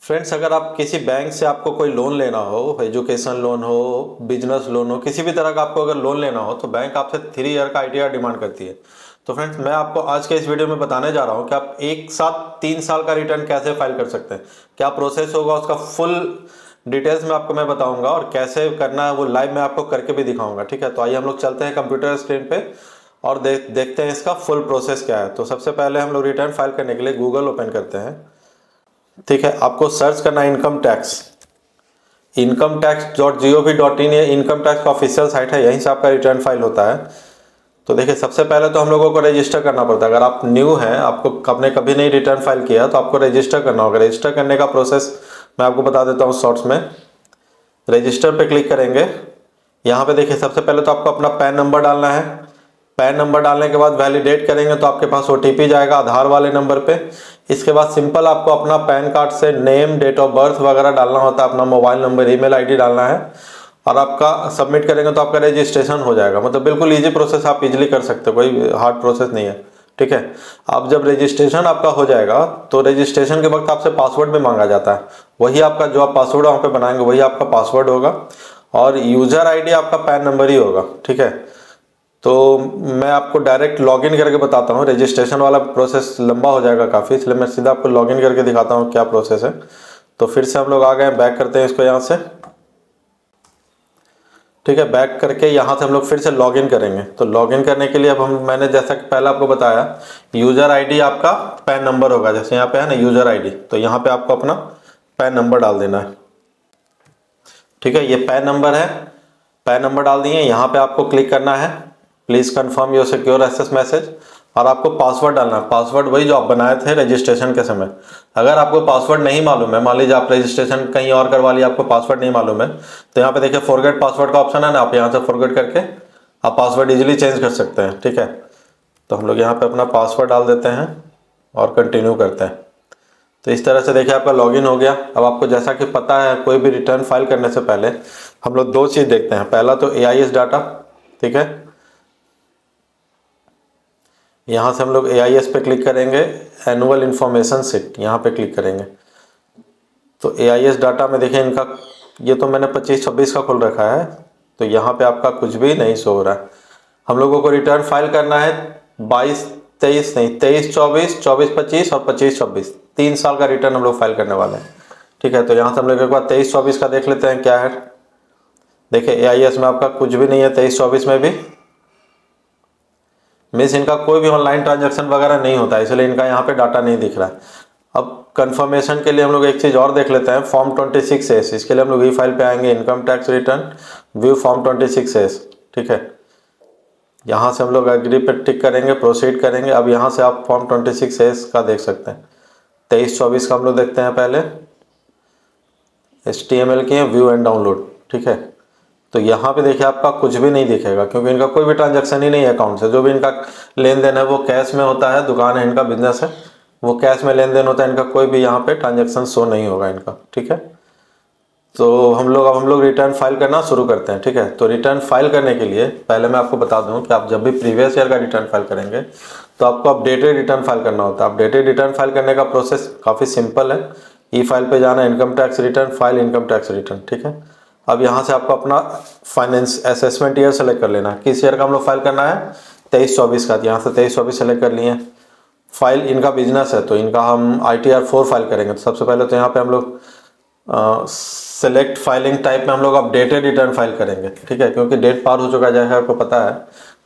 Friends, अगर आप किसी बैंक से आपको कोई लोन लेना हो, एजुकेशन लोन हो, बिजनेस लोन हो, किसी भी तरह का आपको अगर लोन लेना हो तो बैंक आपसे 3 ईयर का आईटीआर डिमांड करती है। तो फ्रेंड्स, मैं आपको आज के इस वीडियो में बताने जा रहा हूं कि आप एक साथ 3 साल का रिटर्न कैसे फाइल कर सकते हैं, क्या प्रोसेस होगा, उसका फुल डिटेल्स में आपको मैं बताऊंगा और कैसे करना है वो लाइव मैं आपको करके भी दिखाऊंगा। ठीक है, तो आइए हम लोग चलते हैं कंप्यूटर स्क्रीन पे और देखते हैं इसका फुल प्रोसेस क्या है। तो सबसे पहले हम लोग रिटर्न फाइल करने के लिए गूगल ओपन करते हैं। ठीक है, आपको सर्च करना है इनकम टैक्स .gov.in, ये इनकम टैक्स का ऑफिशियल साइट है, यहीं से आपका रिटर्न फाइल होता है। तो देखिए, सबसे पहले तो हम लोगों को रजिस्टर करना पड़ता है। अगर आप न्यू हैं, आपने कभी नहीं रिटर्न फाइल किया तो आपको रजिस्टर करना होगा। रजिस्टर करने का प्रोसेस मैं आपको बता देता हूँ शॉर्ट्स में। रजिस्टर पे क्लिक करेंगे। यहाँ पे देखिए, सबसे पहले तो आपको अपना पैन नंबर डालना है। पैन नंबर डालने के बाद वैलिडेट करेंगे तो आपके पास ओटीपी जाएगा आधार वाले नंबर पे। इसके बाद सिंपल आपको अपना पैन कार्ड से नेम, डेट ऑफ बर्थ वगैरह डालना होता है, अपना मोबाइल नंबर, ईमेल आईडी डालना है और आपका सबमिट करेंगे तो आपका रजिस्ट्रेशन हो जाएगा। मतलब बिल्कुल ईजी प्रोसेस, आप इजीली कर सकते हो, कोई हार्ड प्रोसेस नहीं है। ठीक है, अब जब रजिस्ट्रेशन आपका हो जाएगा तो रजिस्ट्रेशन के वक्त आपसे पासवर्ड भी मांगा जाता है। वही आपका जो आप पासवर्ड वहाँ पे बनाएंगे वही आपका पासवर्ड होगा और यूजर आईडी आपका पैन नंबर ही होगा। ठीक है, तो मैं आपको डायरेक्ट लॉगिन करके बताता हूँ। रजिस्ट्रेशन वाला प्रोसेस लंबा हो जाएगा काफ़ी, इसलिए मैं सीधा आपको लॉगिन करके दिखाता हूँ क्या प्रोसेस है। तो फिर से हम लोग आ गए, बैक करते हैं इसको यहाँ से। ठीक है, बैक करके यहाँ से हम लोग फिर से लॉगिन करेंगे। तो लॉगिन करने के लिए अब मैंने जैसा कि पहले आपको बताया, यूज़र आईडी आपका पैन नंबर होगा। जैसे यहाँ पे है ना यूज़र आईडी, तो यहाँ पे आपको अपना पैन नंबर डाल देना है। ठीक है, ये पैन नंबर है, पैन नंबर डाल दिए। यहाँ पे आपको क्लिक करना है please confirm your secure access message और आपको पासवर्ड डालना है। पासवर्ड वही जो आप बनाए थे रजिस्ट्रेशन के समय। अगर आपको पासवर्ड नहीं मालूम है, मान लीजिए आप रजिस्ट्रेशन कहीं और करवा लिया, आपको पासवर्ड नहीं मालूम है, तो यहाँ पे देखिए फॉरगेट पासवर्ड का ऑप्शन है ना, आप यहाँ से फॉरगेट करके आप पासवर्ड इजीली चेंज कर सकते हैं। ठीक है, तो हम लोग यहाँ पे अपना पासवर्ड डाल देते हैं और कंटिन्यू करते हैं। तो इस तरह से देखिए आपका लॉगिन हो गया। अब आपको जैसा कि पता है, कोई भी रिटर्न फाइल करने से पहले हम लोग दो चीज़ देखते हैं। पहला तो एआईएस डाटा। ठीक है, यहाँ से हम लोग एआईएस पे क्लिक करेंगे, एनुअल इंफॉर्मेशन शीट यहाँ पे क्लिक करेंगे। तो एआईएस डाटा में देखिए इनका, ये तो मैंने 25-26 का खोल रखा है, तो यहाँ पे आपका कुछ भी नहीं शो हो रहा है। हम लोगों को रिटर्न फाइल करना है 22-23 नहीं, 23-24, 24-25 और 25-26, 3 साल का रिटर्न हम लोग फाइल करने वाले हैं। ठीक है, तो यहाँ से हम लोग एक बार 23-24 का देख लेते हैं क्या है। देखिए एआईएस में आपका कुछ भी नहीं है, 23-24 में भी मीन्स इनका कोई भी ऑनलाइन ट्रांजैक्शन वगैरह नहीं होता है, इसलिए इनका यहाँ पे डाटा नहीं दिख रहा है। अब कंफर्मेशन के लिए हम लोग एक चीज़ और देख लेते हैं, फॉर्म 26S। इसके लिए हम लोग ई फाइल पे आएंगे, income tax return, view form 26S। ठीक है, यहाँ से हम लोग एग्री पे टिक करेंगे, प्रोसीड करेंगे। अब यहाँ से आप फॉर्म 26S का देख सकते हैं। 23-24 का हम लोग देखते हैं पहले, HTML की है, व्यू एंड डाउनलोड। ठीक है, तो यहाँ पे देखिए आपका कुछ भी नहीं दिखेगा क्योंकि इनका कोई भी ट्रांजैक्शन ही नहीं है अकाउंट से। जो भी इनका लेन देन है वो कैश में होता है, दुकान है इनका, बिजनेस है, वो कैश में लेन देन होता है। इनका कोई भी यहाँ पे ट्रांजैक्शन शो नहीं होगा इनका। ठीक है, तो हम लोग रिटर्न फाइल करना शुरू करते हैं। ठीक है, तो रिटर्न फाइल करने के लिए पहले मैं आपको बता दूं कि आप जब भी प्रीवियस ईयर का रिटर्न फाइल करेंगे तो आपको अपडेटेड रिटर्न फाइल करना होता है। अपडेटेड रिटर्न फाइल करने का प्रोसेस काफ़ी सिंपल है। ई फाइल पे जाना, income tax return file, income tax return. ठीक है, अब यहाँ से आपको अपना फाइनेंस असेसमेंट ईयर सेलेक्ट कर लेना है। किस ईयर का हम लोग फाइल करना है? 23-24 का। यहाँ से 23-24 सेलेक्ट कर लिए। फाइल इनका बिजनेस है तो इनका हम ITR 4 फाइल करेंगे। तो सबसे पहले तो यहाँ पे हम लोग सेलेक्ट फाइलिंग टाइप में हम लोग अपडेटेड रिटर्न फाइल करेंगे। ठीक है, क्योंकि डेट पार हो चुका है, जैसे आपको पता है।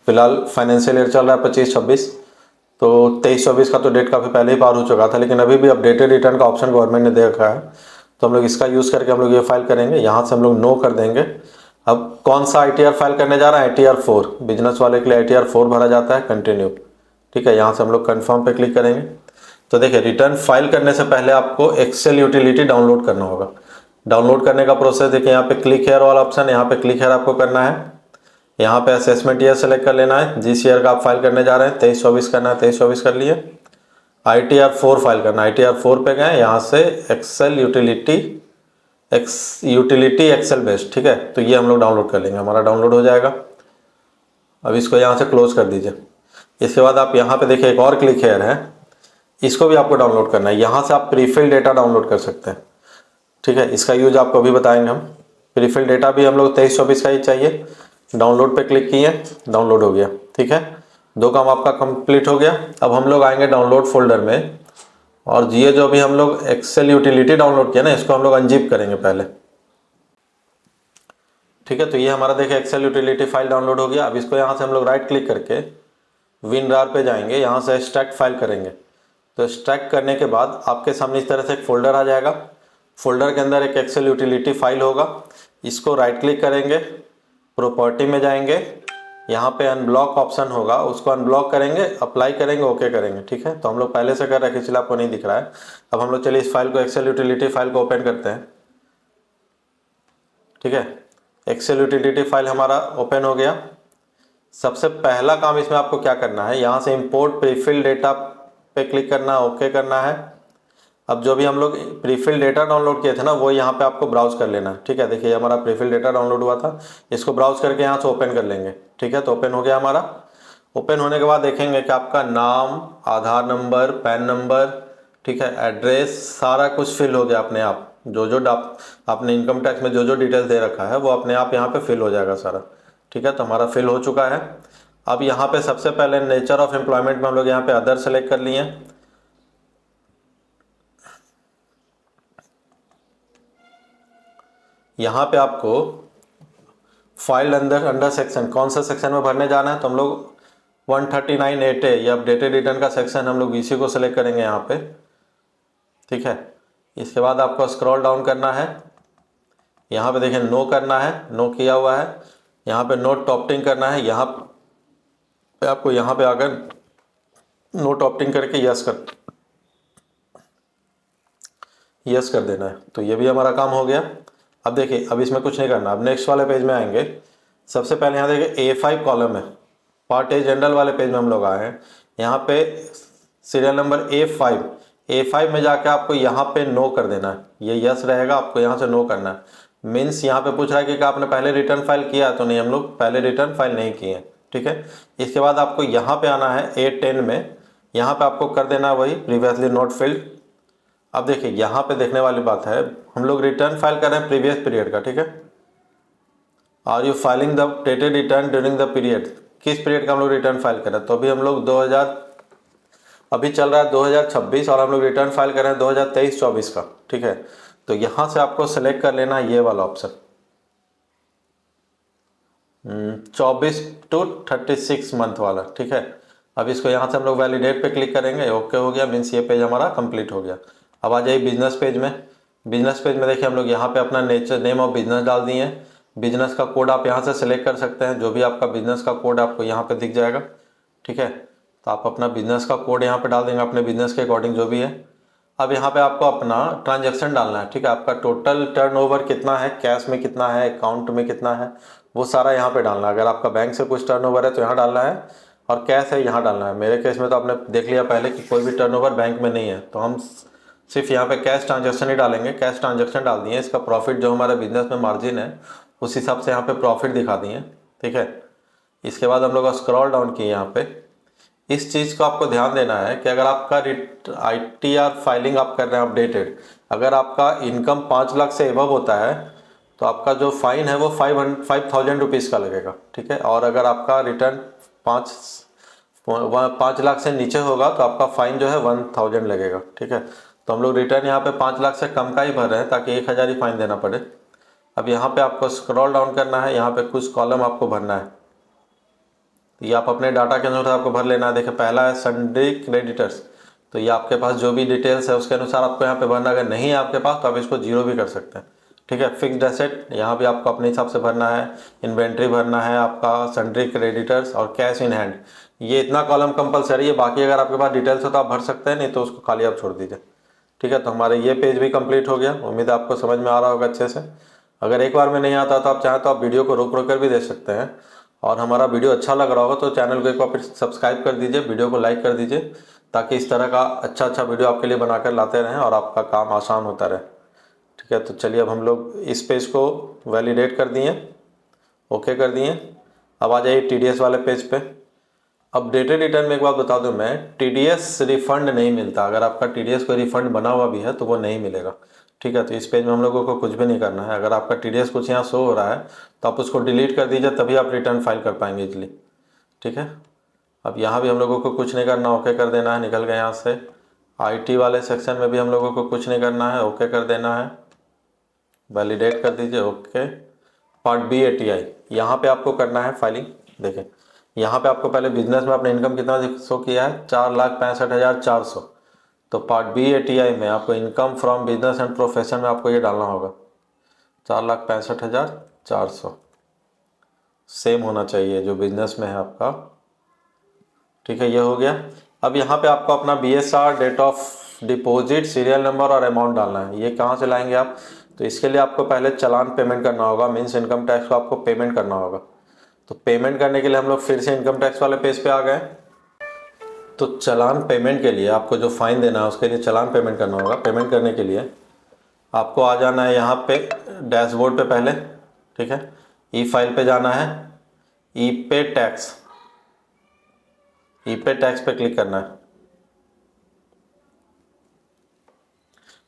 फिलहाल फाइनेंशियल ईयर चल रहा है 25-26, तो 23-24 का तो डेट काफ़ी पहले ही पार हो चुका था, लेकिन अभी भी अपडेटेड रिटर्न का ऑप्शन गवर्नमेंट ने दे रखा है, तो हम लोग इसका यूज़ करके हम लोग ये फाइल करेंगे। यहाँ से हम लोग नो कर देंगे। अब कौन सा ITR फाइल करने जा रहा है? ITR 4। बिजनेस वाले के लिए ITR 4 भरा जाता है, कंटिन्यू। ठीक है, यहाँ से हम लोग कन्फर्म पे क्लिक करेंगे। तो देखिए, रिटर्न फाइल करने से पहले आपको एक्सेल यूटिलिटी डाउनलोड करना होगा। डाउनलोड करने का प्रोसेस देखिए, यहाँ पे क्लिक हेयर वाला ऑप्शन है, यहाँ पे क्लिक हेयर आपको करना है। यहाँ पे असेसमेंट ईयर सेलेक्ट कर लेना है, जिस ईयर का आप फाइल करने जा रहे हैं। 23-24 करना है, 23-24 कर लिए। ITR 4 फाइल करना है, ITR 4 पे गए, यहाँ से एक्सेल यूटिलिटी एक्सेल बेस्ड। ठीक है, तो ये हम लोग डाउनलोड कर लेंगे, हमारा डाउनलोड हो जाएगा। अब इसको यहाँ से क्लोज कर दीजिए। इसके बाद आप यहाँ पे देखिए एक और क्लिक हेयर है, इसको भी आपको डाउनलोड करना है। यहाँ से आप प्रीफिल डेटा डाउनलोड कर सकते हैं। ठीक है, इसका यूज आपको अभी बताएंगे हम। प्रीफिल डेटा भी हम लोग 23-24 का ही चाहिए। डाउनलोड पे क्लिक किए, डाउनलोड हो गया। ठीक है, 2 काम आपका कंप्लीट हो गया। अब हम लोग आएंगे डाउनलोड फोल्डर में, और ये जो भी हम लोग एक्सेल यूटिलिटी डाउनलोड किया ना, इसको हम लोग अनजिप करेंगे पहले। ठीक है, तो ये हमारा देखिए एक्सेल यूटिलिटी फाइल डाउनलोड हो गया। अब इसको यहाँ से हम लोग राइट क्लिक करके WinRAR पे जाएंगे, यहाँ से एक्सट्रैक्ट फाइल करेंगे। तो एक्सट्रैक्ट करने के बाद आपके सामने इस तरह से एक फोल्डर आ जाएगा। फोल्डर के अंदर एक एक्सेल यूटिलिटी फाइल होगा। इसको राइट क्लिक करेंगे, प्रॉपर्टी में जाएंगे, यहाँ पे अनब्लॉक ऑप्शन होगा, उसको अनब्लॉक करेंगे, अप्लाई करेंगे, ओके करेंगे। ठीक है, तो हम लोग पहले से कर रहे हैं, इसलिए आपको नहीं दिख रहा है। अब हम लोग चलिए इस फाइल को, एक्सेल यूटिलिटी फाइल को ओपन करते हैं। ठीक है, एक्सेल यूटिलिटी फाइल हमारा ओपन हो गया। सबसे पहला काम इसमें आपको क्या करना है, यहाँ से इंपोर्ट प्रीफिल डेटा पे क्लिक करना है, ओके करना है। अब जो भी हम लोग प्रीफिल डेटा डाउनलोड किए थे ना, वो यहाँ पे आपको ब्राउज कर लेना है। ठीक है, देखिए हमारा प्रीफिल डेटा डाउनलोड हुआ था, इसको ब्राउज करके यहाँ से ओपन कर लेंगे। ठीक है, तो ओपन हो गया हमारा। ओपन होने के बाद देखेंगे कि आपका नाम, आधार नंबर, पैन नंबर, ठीक है, एड्रेस, सारा कुछ फिल हो गया अपने आप। जो जो आपने इनकम टैक्स में जो जो डिटेल्स दे रखा है वो अपने आप यहाँ पे फिल हो जाएगा सारा। ठीक है, तो हमारा फिल हो चुका है। अब यहाँ पे सबसे पहले नेचर ऑफ एम्प्लॉयमेंट में हम लोग यहाँ पे अदर सेलेक्ट कर लिए। यहाँ पे आपको फाइल अंडर सेक्शन, कौन सा सेक्शन में भरने जाना है, तो हम लोग 139(8) ये अपडेटेड रिटर्न का सेक्शन, हम लोग इसी को सिलेक्ट करेंगे यहाँ पे। ठीक है, इसके बाद आपको स्क्रॉल डाउन करना है, यहाँ पे देखिए नो करना है, नो किया हुआ है। यहाँ पे नोट ऑप्टिंग करना है, यहाँ पे आपको यहाँ पे आकर नोट ऑप्टिंग करके यस कर देना है। तो ये भी हमारा काम हो गया। अब देखिए, अब इसमें कुछ नहीं करना। अब नेक्स्ट वाले पेज में आएंगे। सबसे पहले यहाँ देखिए A5 कॉलम है, पार्ट ए जनरल वाले पेज में हम लोग आए हैं। यहाँ पे सीरियल नंबर A5 में जाके आपको यहाँ पे नो कर देना है, ये यस रहेगा, आपको यहाँ से नो करना है। मीन्स यहाँ पे पूछ रहा है कि आपने पहले रिटर्न फाइल किया, तो नहीं, हम लोग पहले रिटर्न फाइल नहीं किए हैं। ठीक है, इसके बाद आपको यहाँ पे आना है A10 में, यहाँ पे आपको कर देना है वही प्रीवियसली नोट फिल्ड। अब देखिए यहाँ पे देखने वाली बात है, हम लोग रिटर्न फाइल कर रहे हैं प्रीवियस पीरियड का। ठीक है, are you filing the dated return during the period, किस पीरियड का हम लोग रिटर्न फाइल कर रहे हैं। तो अभी हम लोग अभी चल रहा है 2026 और हम लोग रिटर्न फाइल कर रहे हैं 2023-24 का। ठीक है, तो यहाँ से आपको सेलेक्ट कर लेना है ये वाला ऑप्शन, 24 to 36 मंथ वाला। ठीक है, अब इसको यहाँ से हम लोग वैलिडेट पे क्लिक करेंगे, ओके हो गया। मीन्स ये पेज हमारा कंप्लीट हो गया। अब आ जाइए बिजनेस पेज में। बिजनेस पेज में देखिए हम लोग यहाँ पे अपना नेम ऑफ बिजनेस डाल दिए हैं। बिजनेस का कोड आप यहाँ से सिलेक्ट कर सकते हैं, जो भी आपका बिजनेस का कोड आपको यहाँ पे दिख जाएगा। ठीक है, तो आप अपना बिजनेस का कोड यहाँ पे डाल देंगे अपने बिजनेस के अकॉर्डिंग जो भी है। अब यहाँ पे आपको अपना ट्रांजैक्शन डालना है। ठीक है, आपका टोटल टर्नओवर कितना है, कैश में कितना है, अकाउंट में कितना है, वो सारा यहाँ पे डालना है। अगर आपका बैंक से कुछ टर्नओवर है तो यहाँ डालना है, और कैश है यहाँ डालना है। मेरे केस में तो आपने देख लिया पहले कि कोई भी टर्नओवर बैंक में नहीं है, तो हम सिर्फ यहाँ पे कैश ट्रांजैक्शन ही डालेंगे। कैश ट्रांजैक्शन डाल दिए, इसका प्रॉफिट जो हमारे बिजनेस में मार्जिन है उस हिसाब से यहाँ पे प्रॉफिट दिखा दिए। ठीक है, इसके बाद हम लोग स्क्रॉल डाउन किए। यहाँ पे इस चीज़ को आपको ध्यान देना है कि अगर आपका ITR फाइलिंग आप कर रहे हैं अपडेटेड, अगर आपका इनकम 5 लाख से एबव होता है तो आपका जो फाइन है वो 5,000 रुपीज़ का लगेगा। ठीक है, और अगर आपका रिटर्न 5 लाख से नीचे होगा तो आपका फाइन जो है 1,000 लगेगा। ठीक है, तो हम लोग रिटर्न यहाँ पे 5 लाख से कम का ही भर रहे हैं ताकि 1,000 ही फाइन देना पड़े। अब यहाँ पे आपको स्क्रॉल डाउन करना है, यहाँ पे कुछ कॉलम आपको भरना है, ये आप अपने डाटा के अनुसार आपको भर लेना है। देखिए पहला है सन्ड्री क्रेडिटर्स, तो ये आपके पास जो भी डिटेल्स है उसके अनुसार आपको यहाँ पे भरना। अगर नहीं है आपके पास तो आप इसको जीरो भी कर सकते हैं। ठीक है, फिक्स्ड एसेट यहाँ भी आपको अपने हिसाब से भरना है, इन्वेंट्री भरना है, आपका सन्ड्री क्रेडिटर्स और कैश इन हैंड, ये इतना कॉलम कंपलसरी है। बाकी अगर आपके पास डिटेल्स हो तो आप भर सकते हैं, नहीं तो उसको खाली आप छोड़ दीजिए। ठीक है, तो हमारे ये पेज भी कंप्लीट हो गया। उम्मीद है आपको समझ में आ रहा होगा अच्छे से। अगर एक बार में नहीं आता तो आप चाहें तो आप वीडियो को रोक कर भी देख सकते हैं, और हमारा वीडियो अच्छा लग रहा होगा तो चैनल को एक बार फिर सब्सक्राइब कर दीजिए, वीडियो को लाइक कर दीजिए, ताकि इस तरह का अच्छा वीडियो आपके लिए बनाकर लाते रहें और आपका काम आसान होता रहे। ठीक है, तो चलिए अब हम लोग इस पेज को वैलिडेट कर दिए, ओके कर दिए। अब आ जाइए TDS वाले पेज पे। अपडेटेड रिटर्न में एक बात बता दूं मैं, TDS रिफंड नहीं मिलता। अगर आपका TDS कोई रिफंड बना हुआ भी है तो वो नहीं मिलेगा। ठीक है। तो इस पेज में हम लोगों को कुछ भी नहीं करना है। अगर आपका TDS कुछ यहाँ शो हो रहा है तो आप उसको डिलीट कर दीजिए, तभी आप रिटर्न फाइल कर पाएंगे इजली। ठीक है। अब यहाँ भी हम लोगों को कुछ नहीं करना, ओके कर देना है, निकल गए यहाँ से। IT वाले सेक्शन में भी हम लोगों को कुछ नहीं करना है, ओके कर देना है, वैलिडेट कर दीजिए, ओके। पार्ट B ATI, यहाँ पे आपको करना है फाइलिंग। देखें यहाँ पे आपको पहले बिजनेस में अपना इनकम कितना शो किया है, 4,65,400। तो पार्ट B ATI में आपको income from business and profession में आपको ये डालना होगा 4,65,400, सेम होना चाहिए जो बिजनेस में है आपका। ठीक है, ये हो गया। अब यहाँ पे आपको अपना BSR, date of deposit, serial number और अमाउंट डालना है। ये कहाँ से लाएंगे आप? तो इसके लिए आपको पहले चालान पेमेंट करना होगा, मीन्स इनकम टैक्स को आपको पेमेंट करना होगा। तो पेमेंट करने के लिए हम लोग फिर से इनकम टैक्स वाले पेज पे आ गए। तो चालान पेमेंट के लिए आपको जो फाइन देना है उसके लिए चालान पेमेंट करना होगा। पेमेंट करने के लिए आपको आ जाना है यहाँ पे डैशबोर्ड पे पहले। ठीक है, ई फाइल पे जाना है, ई पे टैक्स पे क्लिक करना है।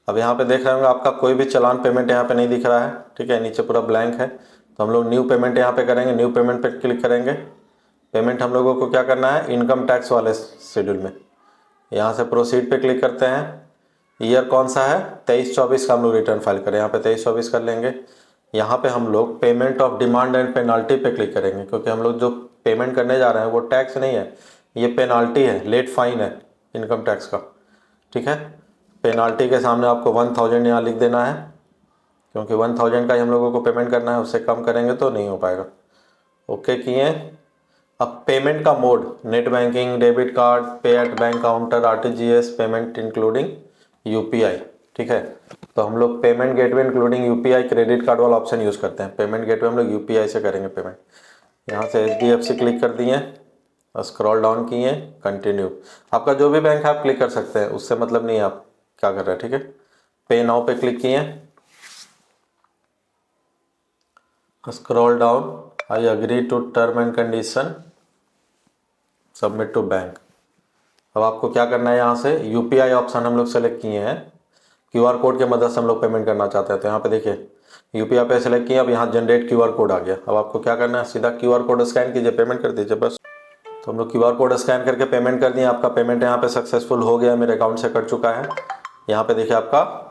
अब यहाँ पे देख रहे होंगे आपका कोई भी चालान पेमेंट यहाँ पे नहीं दिख रहा है। ठीक है, नीचे पूरा ब्लैंक है। तो हम लोग न्यू पेमेंट यहाँ पे करेंगे, न्यू पेमेंट पे क्लिक करेंगे। पेमेंट हम लोगों को क्या करना है, इनकम टैक्स वाले शेड्यूल में। यहाँ से प्रोसीड पे क्लिक करते हैं। ईयर कौन सा है, 23-24 का हम लोग रिटर्न फाइल करें, यहाँ पे 23-24 कर लेंगे। यहाँ पे हम लोग payment of demand and penalty पे क्लिक करेंगे, क्योंकि हम लोग जो पेमेंट करने जा रहे हैं वो टैक्स नहीं है, ये पेनाल्टी है, लेट फाइन है इनकम टैक्स का। ठीक है, पेनाल्टी के सामने आपको 1000 यहाँ लिख देना है, क्योंकि 1000 का ही हम लोगों को पेमेंट करना है, उससे कम करेंगे तो नहीं हो पाएगा। ओके किए। अब पेमेंट का mode, net banking, debit card, pay at bank counter, RTGS, payment including UPI। ठीक है, तो हम लोग payment gateway including UPI credit card वाला ऑप्शन यूज़ करते हैं। पेमेंट गेटवे हम लोग UPI से करेंगे पेमेंट। यहाँ से HDFC क्लिक कर दिए, स्क्रॉल डाउन किए, कंटिन्यू। आपका जो भी बैंक है आप क्लिक कर सकते हैं, उससे मतलब नहीं है आप क्या कर रहे हैं। ठीक है, पे नाउ पे क्लिक किए, scroll down, I agree to term and condition, submit to bank. अब आपको क्या करना है, यहाँ से UPI ऑप्शन हम लोग सेलेक्ट किए हैं, QR कोड के मदद से हम लोग पेमेंट करना चाहते हैं। तो यहाँ पे देखिए UPI पे सेलेक्ट किया, अब यहाँ जनरेट QR कोड आ गया। अब आपको क्या करना है, सीधा QR कोड स्कैन कीजिए, पेमेंट कर दीजिए बस। तो हम लोग QR कोड स्कैन करके पेमेंट कर दिए। आपका पेमेंट यहाँ पे सक्सेसफुल हो गया, मेरे अकाउंट से कट चुका है। यहाँ पे देखिए आपका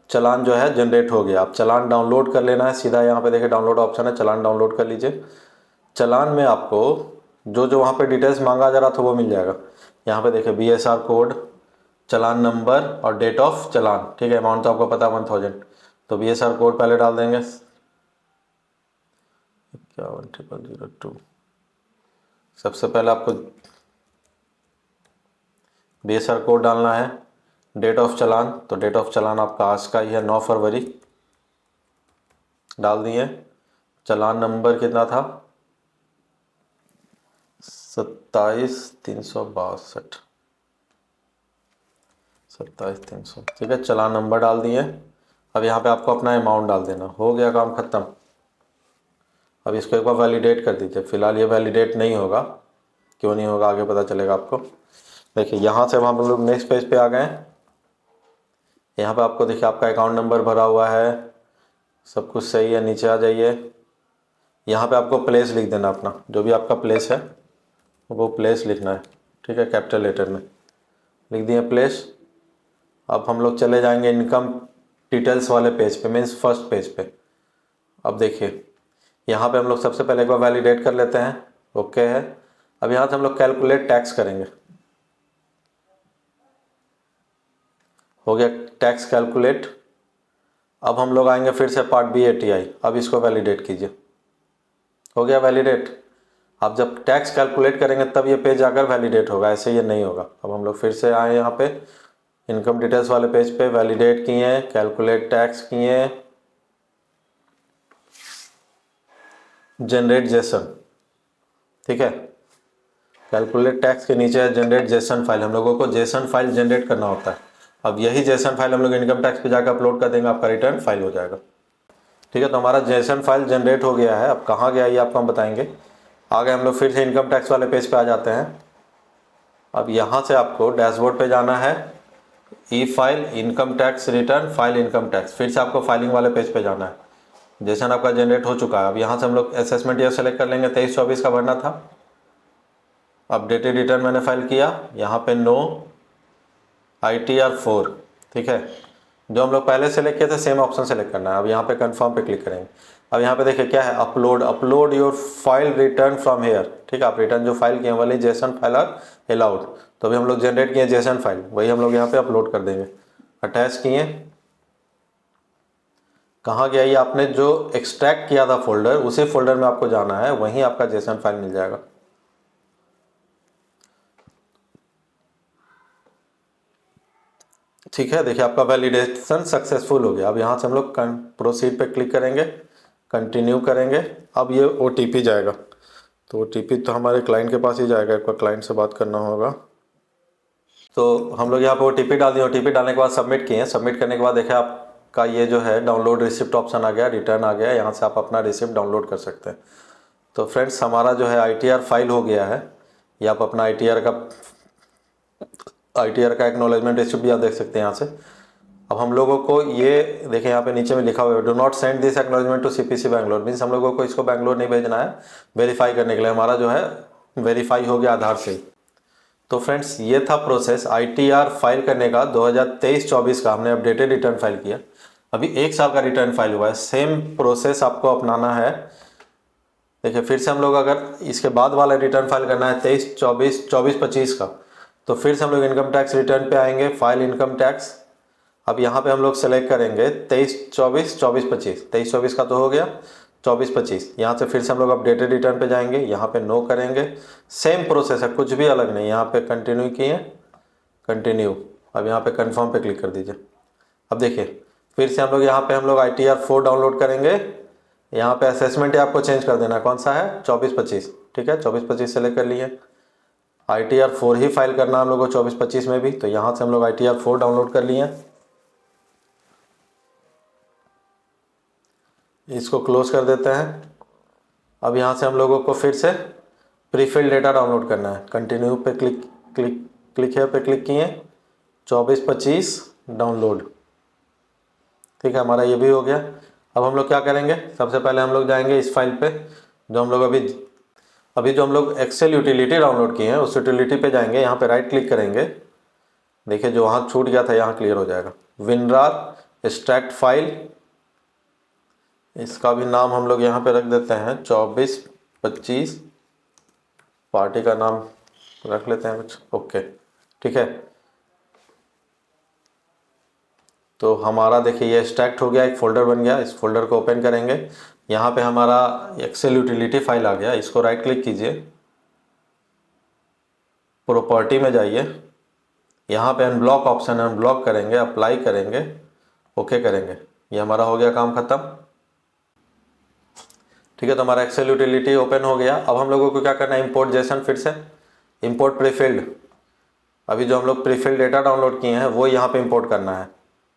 चालान जो है जनरेट हो गया। आप चालान डाउनलोड कर लेना है, सीधा यहाँ पे देखिए डाउनलोड ऑप्शन है, चालान डाउनलोड कर लीजिए। चालान में आपको जो जो वहाँ पे डिटेल्स मांगा जा रहा था वो मिल जाएगा। यहाँ पे देखिए BSR कोड, चालान नंबर और डेट ऑफ चालान। ठीक है, अमाउंट तो आपको पता है 1000। तो BSR कोड पहले डाल देंगे 510002। सबसे पहले आपको BSR कोड डालना है। डेट ऑफ चालान, तो डेट ऑफ चालान आपका आज का ही है, 9 फरवरी, डाल दिए। चालान नंबर कितना था, 27362, 27300। ठीक है, चालान नंबर डाल दिए। अब यहाँ पे आपको अपना अमाउंट डाल देना, हो गया काम खत्म। अब इसको एक बार वैलिडेट कर दीजिए। फिलहाल ये वैलिडेट नहीं होगा, क्यों नहीं होगा आगे पता चलेगा आपको। देखिए यहाँ से हम लोग नेक्स्ट पेज पे आ गए। यहाँ पे आपको देखिए आपका अकाउंट नंबर भरा हुआ है, सब कुछ सही है। नीचे आ जाइए, यहाँ पे आपको प्लेस लिख देना अपना, जो भी आपका प्लेस है वो प्लेस लिखना है। ठीक है, कैपिटल लेटर में लिख दिए प्लेस। अब हम लोग चले जाएंगे इनकम डिटेल्स वाले पेज पे, मीन्स फर्स्ट पेज पे। अब देखिए यहाँ पे हम लोग सबसे पहले एक बार वैलिडेट कर लेते हैं, ओके है। अब यहाँ से हम लोग कैलकुलेट टैक्स करेंगे, हो गया टैक्स कैलकुलेट। अब हम लोग आएंगे फिर से पार्ट B ATI, अब इसको वैलिडेट कीजिए, हो गया वैलिडेट। आप जब टैक्स कैलकुलेट करेंगे तब ये पेज आकर वैलिडेट होगा, ऐसे ये नहीं होगा। अब हम लोग फिर से आए यहाँ पे इनकम डिटेल्स वाले पेज पे, वैलिडेट किए, कैलकुलेट टैक्स किए, जनरेट जेसन। ठीक है, कैलकुलेट टैक्स के नीचे है जनरेट जेसन फाइल, हम लोगों को जेसन फाइल जनरेट करना होता है। अब यही जेसन फाइल हम लोग इनकम टैक्स पे जाकर अपलोड कर देंगे, आपका रिटर्न फाइल हो जाएगा। ठीक है, तो हमारा जेसन फाइल जनरेट हो गया है। अब कहाँ गया ये आपको हम बताएंगे। आगे हम लोग फिर से इनकम टैक्स वाले पेज पे आ जाते हैं। अब यहाँ से आपको डैशबोर्ड पे जाना है, e file income tax return, file income tax, फिर से आपको फाइलिंग वाले पेज पे जाना है। जैसे आपका जनरेट हो चुका है, अब यहाँ से हम लोग असेसमेंट ईयर सेलेक्ट कर लेंगे, 23-24 का भरना था। अपडेटेड रिटर्न मैंने फाइल किया, यहाँ पे नो ITR 4, ठीक है। जो हम लोग पहले सेलेक्ट किए थे सेम ऑप्शन सेलेक्ट करना है। अब यहाँ पे कंफर्म पे क्लिक करेंगे। अब यहाँ पे देखिए क्या है, upload your file return from here, ठीक है। आप रिटर्न जो फाइल किए वाली जेसन फाइल आर अलाउड, तो अभी हम लोग जनरेट किए जेसन फाइल, वही हम लोग यहाँ पे अपलोड कर देंगे। अटैच किए, कहाँ गया ये, आपने जो एक्सट्रैक्ट किया था फोल्डर, उसी फोल्डर में आपको जाना है, वहीं आपका जेसन फाइल मिल जाएगा। ठीक है, देखिए आपका वैलिडेशन सक्सेसफुल हो गया। अब यहाँ से हम लोग प्रोसीड पे क्लिक करेंगे, कंटिन्यू करेंगे। अब ये OTP जाएगा, तो OTP तो हमारे क्लाइंट के पास ही जाएगा, एक बार क्लाइंट से बात करना होगा। तो हम लोग यहाँ पे OTP डाल दिए। OTP डालने के बाद सबमिट किए। सबमिट करने के बाद देखिए आपका ये जो है डाउनलोड रिसिप्ट ऑप्शन आ गया, रिटर्न आ गया। यहाँ से आप अपना रिसिप्ट डाउनलोड कर सकते हैं। तो फ्रेंड्स हमारा जो है ITR फाइल हो गया है। ये आप अपना ITR का एक्नॉलेजमेंट रिसिप्ट भी आप देख सकते हैं यहाँ से। अब हम लोगों को ये देखें, यहाँ पे नीचे में लिखा हुआ है do not send this acknowledgement to CPC Bangalore, means हम लोगों को इसको बैंगलोर नहीं भेजना है वेरीफाई करने के लिए। हमारा जो है वेरीफाई हो गया आधार से ही। तो फ्रेंड्स ये था प्रोसेस ITR फाइल करने का 2023-24 का। हमने अपडेटेड रिटर्न फाइल किया, अभी 1 साल का रिटर्न फाइल हुआ है। सेम प्रोसेस आपको अपनाना है। देखिए फिर से हम लोग अगर इसके बाद वाला रिटर्न फाइल करना है 23-24 का, तो फिर से हम लोग इनकम टैक्स रिटर्न पे आएंगे, फाइल इनकम टैक्स। अब यहाँ पे हम लोग सेलेक्ट करेंगे 23-24 23-24 का तो हो गया, 24-25 यहाँ से फिर से हम लोग अपडेटेड रिटर्न पे जाएंगे, यहाँ पे नो करेंगे। सेम प्रोसेस है, कुछ भी अलग नहीं। यहाँ पे कंटिन्यू किए, कंटिन्यू। अब यहाँ पे कंफर्म पे क्लिक कर दीजिए। अब देखिए फिर से हम लोग ITR 4 डाउनलोड करेंगे। यहाँ पे असेसमेंट आपको चेंज कर देना है, कौन सा है, 24-25, ठीक है। 24-25 सेलेक्ट कर लिए। ITR 4 ही फाइल करना हम लोग को 24-25 में भी, तो यहाँ से हम लोग ITR 4 डाउनलोड कर लिए। इसको क्लोज कर देते हैं। अब यहाँ से हम लोगों को फिर से प्रीफिल्ड डेटा डाउनलोड करना है। कंटिन्यू पे क्लिक है पे क्लिक किए, 24-25 डाउनलोड, ठीक है। हमारा ये भी हो गया। अब हम लोग क्या करेंगे, सबसे पहले हम लोग जाएंगे इस फाइल पे जो हम लोग अभी जो हम लोग एक्सेल यूटिलिटी डाउनलोड किए हैं, उस यूटिलिटी पे जाएंगे। यहाँ पे राइट क्लिक करेंगे, देखिए जो वहाँ छूट गया था यहाँ क्लियर हो जाएगा। विनरार एक्सट्रैक्ट फाइल, इसका भी नाम हम लोग यहाँ पे रख देते हैं 24-25, पार्टी का नाम रख लेते हैं कुछ, ओके, ठीक है। तो हमारा देखिए ये एक्सट्रैक्ट हो गया, एक फोल्डर बन गया। इस फोल्डर को ओपन करेंगे, यहाँ पे हमारा एक्सेल यूटिलिटी फाइल आ गया। इसको राइट क्लिक कीजिए, प्रॉपर्टी में जाइए, यहाँ पे अनब्लॉक ऑप्शन है, अनब्लॉक करेंगे, अप्लाई करेंगे, ओके करेंगे। ये हमारा हो गया काम खत्म, ठीक है। तो हमारा एक्सेल यूटिलिटी ओपन हो गया। अब हम लोगों को क्या करना है, इंपोर्ट जेसन, फिर से इंपोर्ट प्रीफिल्ड। अभी जो हम लोग प्रीफिल्ड डेटा डाउनलोड किए हैं वो यहाँ पे इंपोर्ट करना है।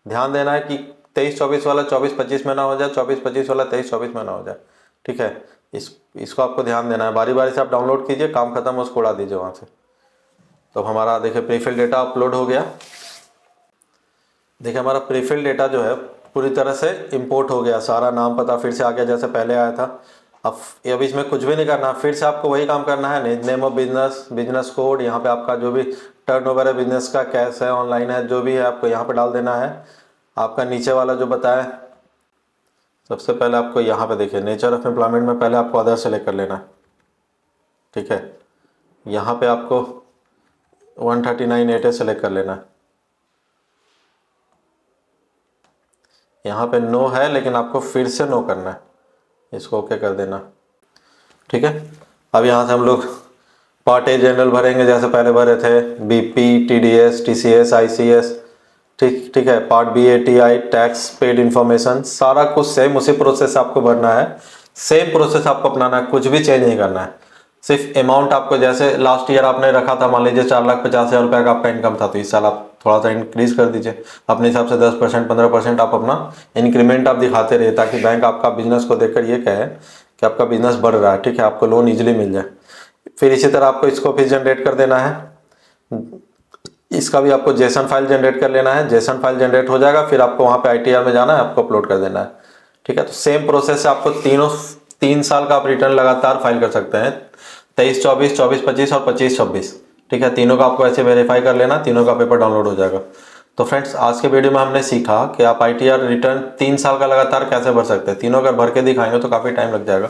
ध्यान देना है कि 23-24 वाला 24-25 में ना हो जाए, 24-25 वाला 23-24 में ना हो जाए, ठीक है। इसको आपको ध्यान देना है। बारी बारी से आप डाउनलोड कीजिए, काम खत्म हो उसको उड़ा दीजिए वहाँ से। तो हमारा देखिए प्रीफिल्ड डेटा अपलोड हो गया। देखिए हमारा प्रीफिल्ड डेटा जो है पूरी तरह से इंपोर्ट हो गया, सारा नाम पता फिर से आ गया जैसे पहले आया था। अब इसमें कुछ भी नहीं करना, फिर से आपको वही काम करना है। Name of business, business code, यहाँ पे आपका जो भी टर्नओवर है बिजनेस का, कैश है, ऑनलाइन है, जो भी है आपको यहाँ पे डाल देना है। आपका नीचे वाला जो बताया, सबसे पहले आपको यहाँ पे देखिए नेचर ऑफ एम्प्लॉयमेंट में पहले आपको अदर सेलेक्ट कर लेना है, ठीक है। यहाँ पे आपको 139A सेलेक्ट कर लेना है। यहाँ पे नो है लेकिन आपको फिर से नो करना है, इसको ओके कर देना, ठीक है। अब यहाँ से हम लोग पार्ट ए जनरल भरेंगे जैसे पहले भरे थे, BP, TDS, TCS, ICS, ठीक है। Part B ATI, tax paid information, सारा कुछ सेम उसी प्रोसेस आपको भरना है। सेम प्रोसेस आपको अपनाना है, कुछ भी चेंज नहीं करना है। सिर्फ अमाउंट आपको जैसे लास्ट ईयर आपने रखा था, मान लीजिए 4,50,000 रुपये का आपका इनकम था, तो इस साल आप थोड़ा सा इंक्रीज कर दीजिए अपने हिसाब से, 10% 15% आप अपना इंक्रीमेंट आप दिखाते रहिए, ताकि बैंक आपका बिजनेस को देखकर ये कहे कि आपका बिजनेस बढ़ रहा है, ठीक है, आपको लोन ईजिली मिल जाए। फिर इसी तरह आपको इसको फिर जनरेट कर देना है। इसका भी आपको जेसन फाइल जनरेट कर लेना है। जेसन फाइल जनरेट हो जाएगा, फिर आपको वहाँ पे ITR में जाना है, आपको अपलोड कर देना है। ठीक है, तो सेम प्रोसेस से आपको 3 साल का आप रिटर्न लगातार फाइल कर सकते हैं, 23-24, 24-25 और 25-26। ठीक है, तीनों का आपको ऐसे वेरीफाई कर लेना, तीनों का पेपर डाउनलोड हो जाएगा। तो फ्रेंड्स, आज के वीडियो में हमने सीखा कि आप ITR रिटर्न 3 साल का लगातार कैसे भर सकते हैं। तीनों अगर भर के दिखाएंगे तो काफ़ी टाइम लग जाएगा,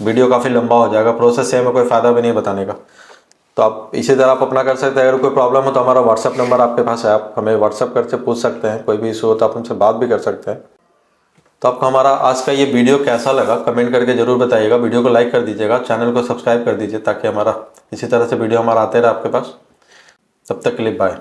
वीडियो काफ़ी लंबा हो जाएगा, प्रोसेस से हमें कोई फ़ायदा भी नहीं बताने का। तो आप इसी तरह आप अपना कर सकते हैं। अगर कोई प्रॉब्लम हो तो हमारा व्हाट्सअप नंबर आपके पास है, आप हमें व्हाट्सअप करके पूछ सकते हैं। कोई भी इशू हो तो आप हमसे बात भी कर सकते हैं। तो आपको हमारा आज का ये वीडियो कैसा लगा कमेंट करके ज़रूर बताइएगा। वीडियो को लाइक कर दीजिएगा, चैनल को सब्सक्राइब कर दीजिए, ताकि हमारा इसी तरह से वीडियो हमारा आते रहे आपके पास। तब तक के लिए बाय।